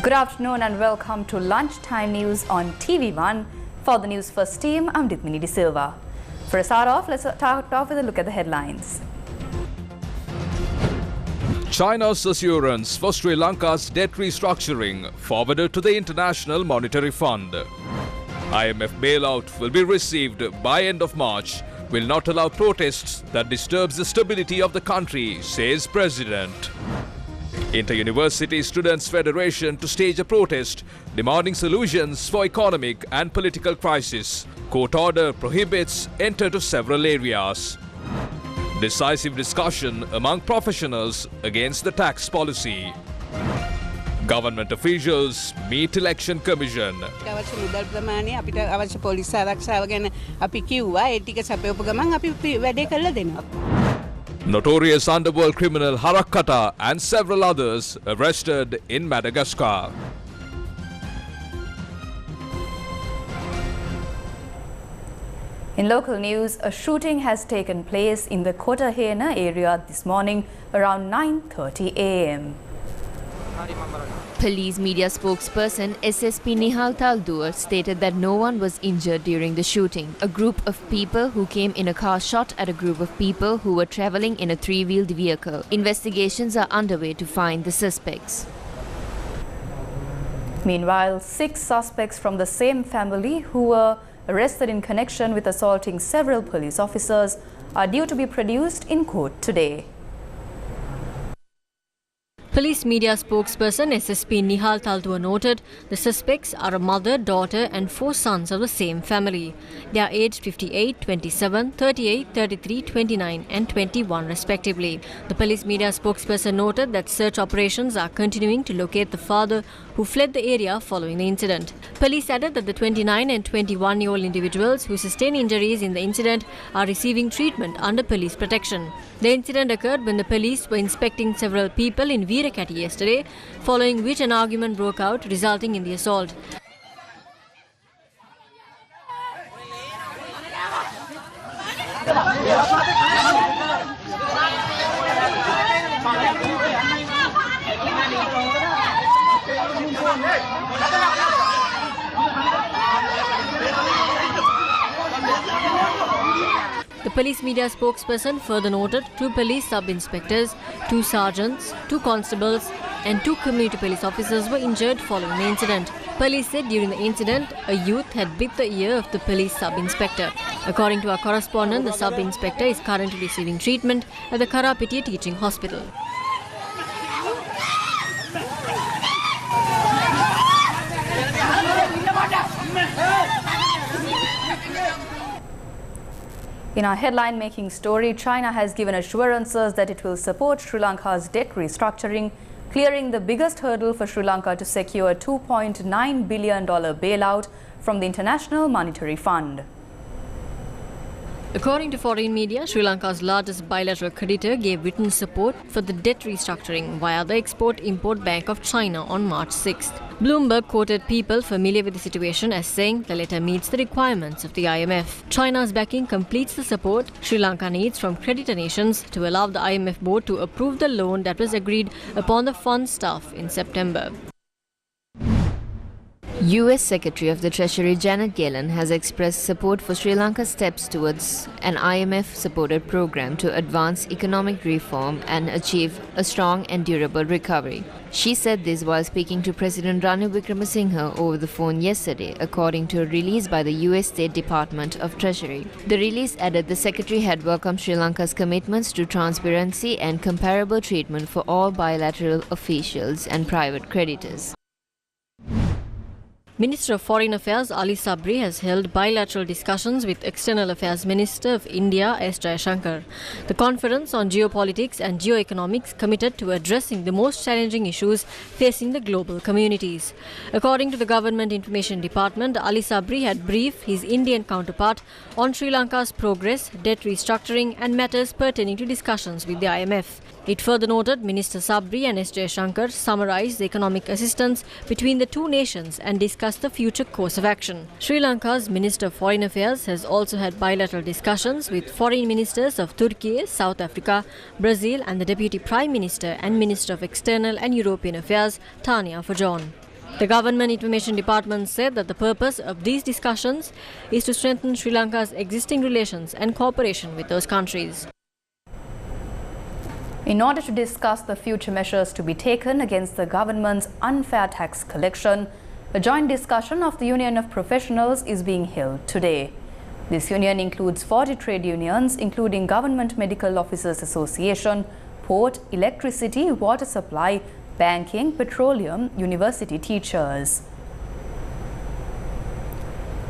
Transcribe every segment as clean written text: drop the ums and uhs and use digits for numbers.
Good afternoon and welcome to Lunchtime News on TV1. For the Newsfirst team, I'm Ditmini De Silva. For a start off, let's start off with a look at the headlines. China's assurance for Sri Lanka's debt restructuring forwarded to the International Monetary Fund. IMF bailout will be received by end of March, will not allow protests that disturbs the stability of the country, says President. Inter-University Students' Federation to stage a protest demanding solutions for economic and political crisis. Court order prohibits entry to several areas. Decisive discussion among professionals against the tax policy. Government officials meet Election Commission. Notorious underworld criminal Harakkata and several others arrested in Madagascar. In local news, a shooting has taken place in the Kotahena area this morning around 9:30 a.m. Police media spokesperson SSP Nihal Taldur stated that no one was injured during the shooting. A group of people who came in a car shot at a group of people who were travelling in a three-wheeled vehicle. Investigations are underway to find the suspects. Meanwhile, 6 suspects from the same family who were arrested in connection with assaulting several police officers are due to be produced in court today. Police media spokesperson SSP Nihal Taldur noted the suspects are a mother, daughter and 4 sons of the same family. They are aged 58, 27, 38, 33, 29 and 21 respectively. The police media spokesperson noted that search operations are continuing to locate the father who fled the area following the incident. Police added that the 29 and 21-year-old individuals who sustained injuries in the incident are receiving treatment under police protection. The incident occurred when the police were inspecting several people in Veerakati yesterday, following which an argument broke out, resulting in the assault. The police media spokesperson further noted 2 police sub-inspectors, 2 sergeants, 2 constables and 2 community police officers were injured following the incident. Police said during the incident, a youth had bit the ear of the police sub-inspector. According to our correspondent, the sub-inspector is currently receiving treatment at the Karapitiya Teaching Hospital. In our headline-making story, China has given assurances that it will support Sri Lanka's debt restructuring, clearing the biggest hurdle for Sri Lanka to secure a $2.9 billion bailout from the International Monetary Fund. According to foreign media, Sri Lanka's largest bilateral creditor gave written support for the debt restructuring via the Export-Import Bank of China on March 6th. Bloomberg quoted people familiar with the situation as saying the letter meets the requirements of the IMF. China's backing completes the support Sri Lanka needs from creditor nations to allow the IMF board to approve the loan that was agreed upon the fund's staff in September. U.S. Secretary of the Treasury Janet Yellen has expressed support for Sri Lanka's steps towards an IMF-supported program to advance economic reform and achieve a strong and durable recovery. She said this while speaking to President Ranil Wickremesinghe over the phone yesterday, according to a release by the U.S. State Department of Treasury. The release added the Secretary had welcomed Sri Lanka's commitments to transparency and comparable treatment for all bilateral officials and private creditors. Minister of Foreign Affairs Ali Sabri has held bilateral discussions with External Affairs Minister of India S. Jaishankar. The conference on geopolitics and geoeconomics committed to addressing the most challenging issues facing the global communities. According to the Government Information Department, Ali Sabri had briefed his Indian counterpart on Sri Lanka's progress, debt restructuring and matters pertaining to discussions with the IMF. It further noted Minister Sabri and S. Jaishankar summarized the economic assistance between the two nations and discussed the future course of action. Sri Lanka's Minister of Foreign Affairs has also had bilateral discussions with foreign ministers of Turkey, South Africa, Brazil and the Deputy Prime Minister and Minister of External and European Affairs, Tanya Fajon. The Government Information Department said that the purpose of these discussions is to strengthen Sri Lanka's existing relations and cooperation with those countries. In order to discuss the future measures to be taken against the government's unfair tax collection, a joint discussion of the Union of Professionals is being held today. This union includes 40 trade unions, including Government Medical Officers Association, Port, Electricity, Water Supply, Banking, Petroleum, University teachers.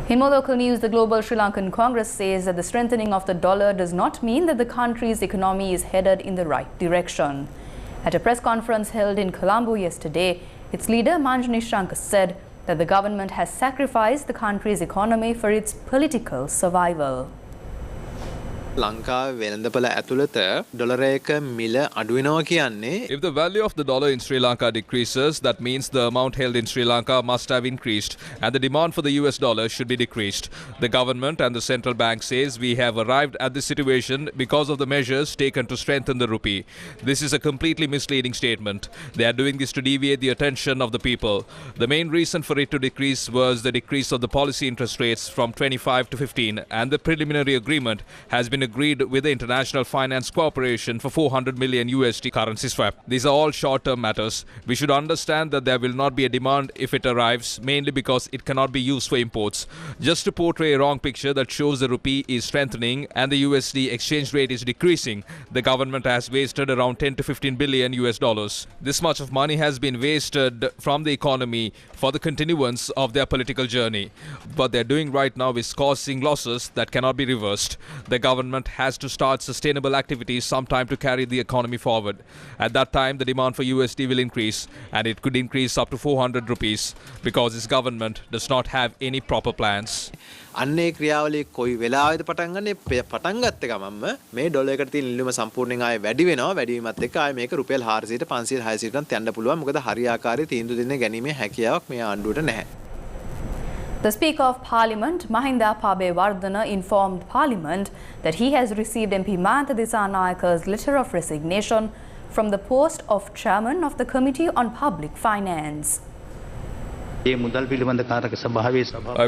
In more local news, the Global Sri Lankan Congress says that the strengthening of the dollar does not mean that the country's economy is headed in the right direction. At a press conference held in Colombo yesterday, its leader Manjini Shankar said that the government has sacrificed the country's economy for its political survival. ලංකාවේ වෙළඳපළ ඇතුළත dollar එක මිල අඩු වෙනවා කියන්නේ If the value of the dollar in Sri Lanka decreases, that means the amount held in Sri Lanka must have increased and the demand for the US dollar should be decreased. The government and the central bank says we have arrived at this situation because of the measures taken to strengthen the rupee. This is a completely misleading statement. They are doing this to deviate the attention of the people. The main reason for it to decrease was the decrease of the policy interest rates from 25 to 15, and the preliminary agreement has been agreed with the International Finance Corporation for 400 million USD currency swap. These are all short-term matters. We should understand that there will not be a demand if it arrives, mainly because it cannot be used for imports. Just to portray a wrong picture that shows the rupee is strengthening and the USD exchange rate is decreasing, the government has wasted around 10 to 15 billion US dollars. This much of money has been wasted from the economy for the continuance of their political journey. What they're doing right now is causing losses that cannot be reversed. The government has to start sustainable activities sometime to carry the economy forward. At that time, the demand for USD will increase, and it could increase up to 400 rupees because this government does not have any proper plans. අන්නේ ක්‍රියාවලිය කොයි වෙලාවෙද පටන් ගන්නේ පටන් ගත්ත ගමන්ම මේ dollar එකට තියෙන ඉල්ලුම සම්පූර්ණයෙන් ආයේ වැඩි වෙනවා වැඩි වීමත් එක්ක ආයේ මේක රුපියල් 400ට 500 600ට යන්න පුළුවන් මොකද හරියාකාරී තීන්දුව දෙන්න ගැනීමේ හැකියාවක් මේ ආණ්ඩුවට නැහැ. The Speaker of Parliament, Mahinda Pabewardena, informed Parliament that he has received MP Mayantha Dissanayaka's letter of resignation from the post of Chairman of the Committee on Public Finance. I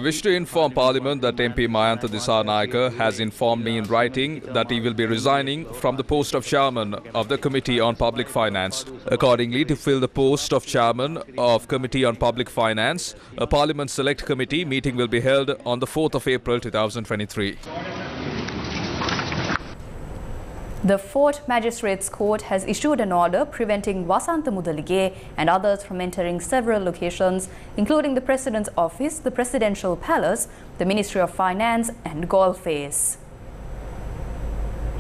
wish to inform Parliament that MP Mayantha Dissanayaka has informed me in writing that he will be resigning from the post of Chairman of the Committee on Public Finance. Accordingly, to fill the post of Chairman of Committee on Public Finance, a Parliament Select Committee meeting will be held on the 4th of April 2023. The 4th Magistrates Court has issued an order preventing Wasantha Mudalige and others from entering several locations, including the President's Office, the Presidential Palace, the Ministry of Finance and Golface.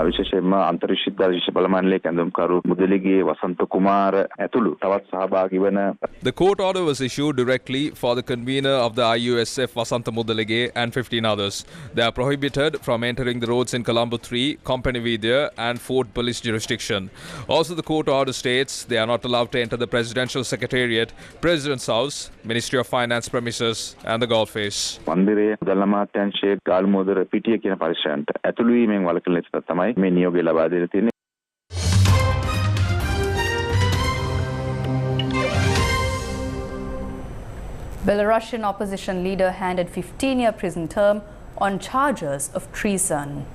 විශේෂයෙන්ම අන්තර්විශ්වවිද්‍යාල විශ්ව බල මණ්ඩලයේ කැඳවුම්කරු මුදලිගේ වසන්ත කුමාර ඇතුළු තවත් සහභාගී වන The court order was issued directly for the convener of the IUSF Vasantha Mudalige and 15 others. They are prohibited from entering the roads in Colombo 3, Company Vidya and Fort Police jurisdiction. Also, the court order states they are not allowed to enter the Presidential Secretariat, President's House, Ministry of Finance premises and the Golface. මන්දිරයේ මුදල් අමාත්‍යාංශයේ ගාල්මුදර පිටිය කියන පරිසරයට ඇතුළු වීමෙන් වළකින ලෙස තමයි මේ නියෝගය ලබා දෙලා තියෙන්නේ. Belarusian opposition leader handed 15-year prison term on charges of treason.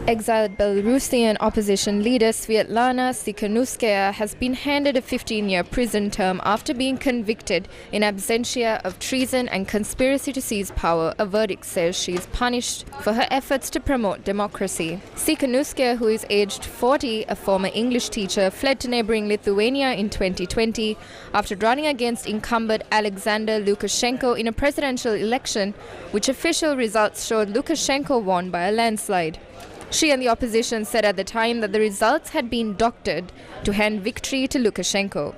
Exiled Belarusian opposition leader Sviatlana Tsikhanouskaya has been handed a 15-year prison term after being convicted in absentia of treason and conspiracy to seize power. A verdict says she is punished for her efforts to promote democracy. Tsikhanouskaya, who is aged 40, a former English teacher, fled to neighboring Lithuania in 2020 after running against incumbent Alexander Lukashenko in a presidential election, which official results showed Lukashenko won by a landslide. She and the opposition said at the time that the results had been doctored to hand victory to Lukashenko.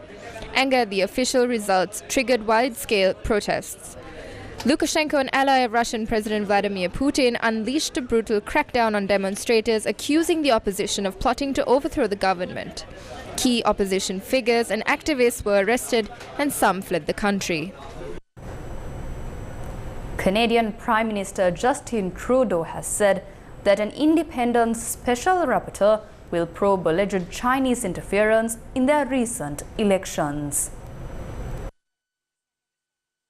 Anger at the official results triggered wide-scale protests. Lukashenko, an ally of Russian President Vladimir Putin, unleashed a brutal crackdown on demonstrators, accusing the opposition of plotting to overthrow the government. Key opposition figures and activists were arrested and some fled the country. Canadian Prime Minister Justin Trudeau has said that an independent special rapporteur will probe alleged Chinese interference in their recent elections.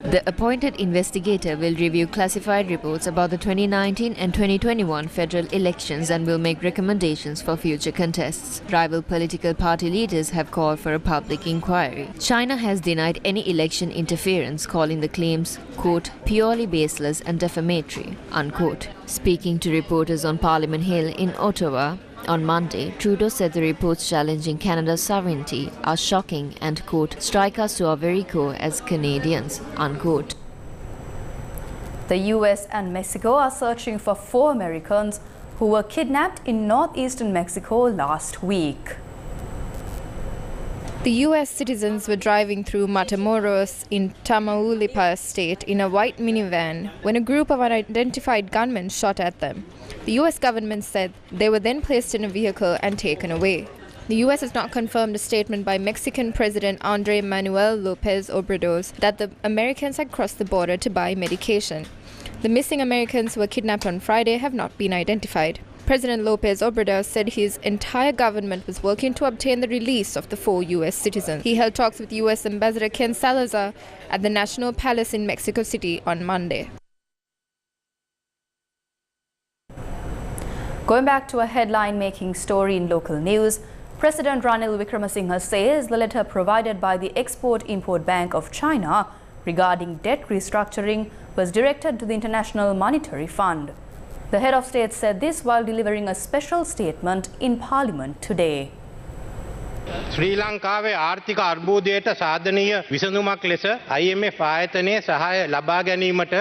The appointed investigator will review classified reports about the 2019 and 2021 federal elections and will make recommendations for future contests. Rival political party leaders have called for a public inquiry. China has denied any election interference, calling the claims, quote, purely baseless and defamatory, unquote. Speaking to reporters on Parliament Hill in Ottawa, on Monday, Trudeau said the reports challenging Canada's sovereignty are shocking and, quote, strike us to our very core as Canadians, unquote. The US and Mexico are searching for 4 Americans who were kidnapped in northeastern Mexico last week. The US citizens were driving through Matamoros in Tamaulipas state in a white minivan when a group of unidentified gunmen shot at them. The US government said they were then placed in a vehicle and taken away. The US has not confirmed a statement by Mexican President Andrés Manuel López Obrador that the Americans had crossed the border to buy medication. The missing Americans who were kidnapped on Friday have not been identified. President López Obrador said his entire government was working to obtain the release of the 4 US citizens. He held talks with US Ambassador Ken Salazar at the National Palace in Mexico City on Monday. Going back to a headline-making story in local news, President Ranil Wickremesinghe says the letter provided by the Export-Import Bank of China regarding debt restructuring was directed to the International Monetary Fund. The head of state said this while delivering a special statement in Parliament today. ශ්‍රී ලංකාවේ ආර්ථික අර්බුදයට සාධනීය විසඳුමක් ලෙස IMF ආයතනයේ සහාය ලබා ගැනීමට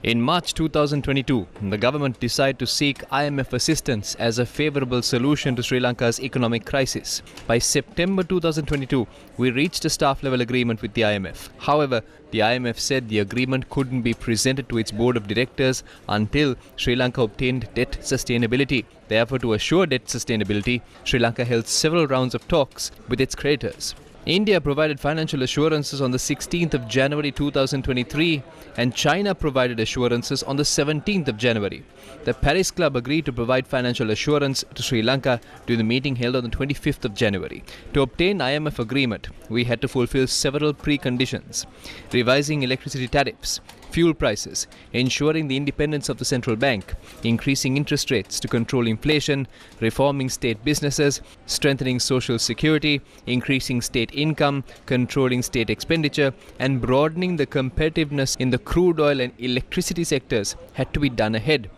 In March 2022, the government decided to seek IMF assistance as a favorable solution to Sri Lanka's economic crisis. By September 2022, we reached a staff-level agreement with the IMF. However, the IMF said the agreement couldn't be presented to its board of directors until Sri Lanka obtained debt sustainability. Therefore, to assure debt sustainability, Sri Lanka held several rounds of talks with its creditors. India provided financial assurances on the 16th of January 2023 and China provided assurances on the 17th of January. The Paris Club agreed to provide financial assurance to Sri Lanka during the meeting held on the 25th of January. To obtain IMF agreement, we had to fulfill several preconditions: revising electricity tariffs, fuel prices, ensuring the independence of the central bank, increasing interest rates to control inflation, reforming state businesses, strengthening social security, increasing state income, controlling state expenditure, and broadening the competitiveness in the crude oil and electricity sectors had to be done ahead.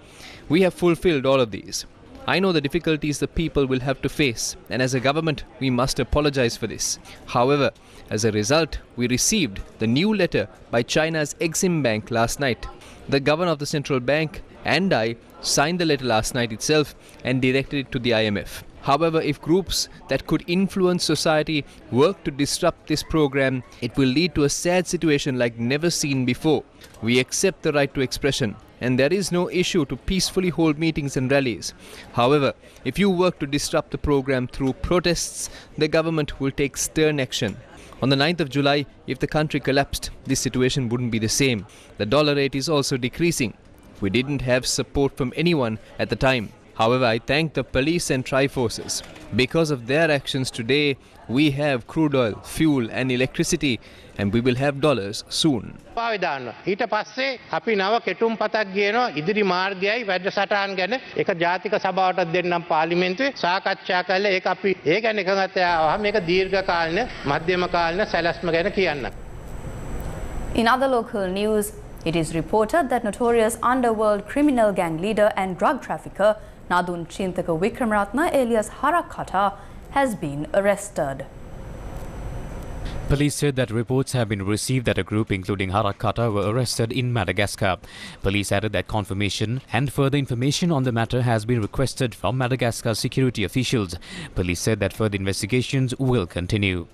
We have fulfilled all of these. I know the difficulties the people will have to face, and as a government, we must apologize for this. However, as a result, we received the new letter by China's Exim Bank last night. The governor of the central bank and I signed the letter last night itself and directed it to the IMF. However, if groups that could influence society work to disrupt this program, it will lead to a sad situation like never seen before. We accept the right to expression, and there is no issue to peacefully hold meetings and rallies. However, if you work to disrupt the program through protests, the government will take stern action. On the 9th of July, if the country collapsed, this situation wouldn't be the same. The dollar rate is also decreasing. We didn't have support from anyone at the time. However, I thank the police and tri-forces. Because of their actions today, we have crude oil, fuel and electricity, and we will have dollars soon. ඊට පස්සේ අපි නව කෙටුම් පතක් ගේනවා ඉදිරි මාර්ගයයි වැඩසටහන් ගැන එක ජාතික සභාවටත් දෙන්නම් පාර්ලිමේන්තුවේ සාකච්ඡා කරලා ඒක අපි ඒ ගැන එකඟතාවය ආවම මේක දීර්ඝ කාලින මධ්‍යම කාලින සැලැස්ම ගැන කියන්න. In other local news, it is reported that notorious underworld criminal gang leader and drug trafficker Nadun Chintaka Wickramaratne alias Harakata has been arrested. Police said that reports have been received that a group including Harakata were arrested in Madagascar. Police added that confirmation and further information on the matter has been requested from Madagascar security officials. Police said that further investigations will continue.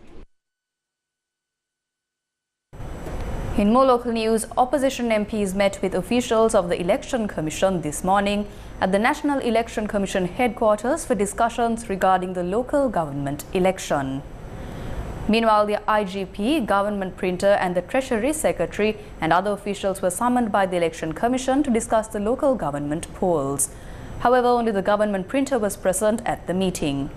In more local news, opposition MPs met with officials of the Election Commission this morning at the National Election Commission headquarters for discussions regarding the local government election. Meanwhile, the IGP, government printer and the Treasury Secretary and other officials were summoned by the Election Commission to discuss the local government polls. However, only the government printer was present at the meeting.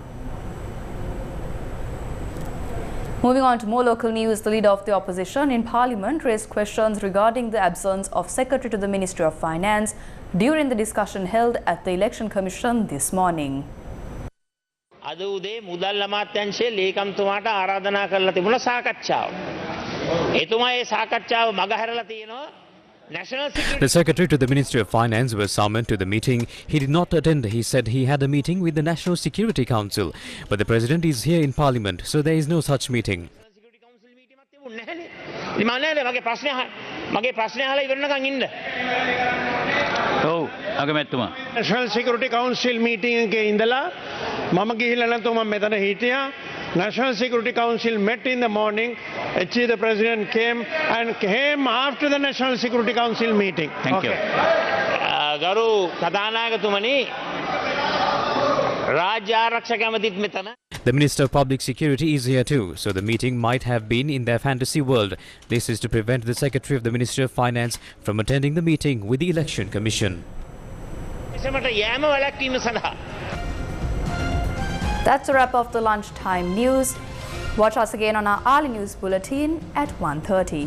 Moving on to more local news, the leader of the opposition in Parliament raised questions regarding the absence of Secretary to the Ministry of Finance during the discussion held at the Election Commission this morning. අද උදේ මුදල් අමාත්‍යාංශයේ ලේකම්තුමාට ආරාධනා කරලා තිබුණා සාකච්ඡාව. එතුමා ඒ සාකච්ඡාව මගහැරලා තියෙනවා. The Secretary to the Ministry of Finance was summoned to the meeting. He did not attend. He said he had a meeting with the National Security Council. But the President is here in Parliament, so there is no such meeting. National Security Council meeting එකේ ඉඳලා මම ගිහිල්ලා නැතුව මම මෙතන හිටියා. National Security Council met in the morning. Actually, the President came after the National Security Council meeting. Thank you. ගරු කතානායකතුමනි රාජ්‍ය ආරක්ෂක ඇමතිත් මෙතන. The Minister of Public Security is here too, so the meeting might have been in their fantasy world. This is to prevent the Secretary of the Ministry of Finance from attending the meeting with the Election Commission. That's a wrap of the lunchtime news. Watch us again on our early news bulletin at 1:30.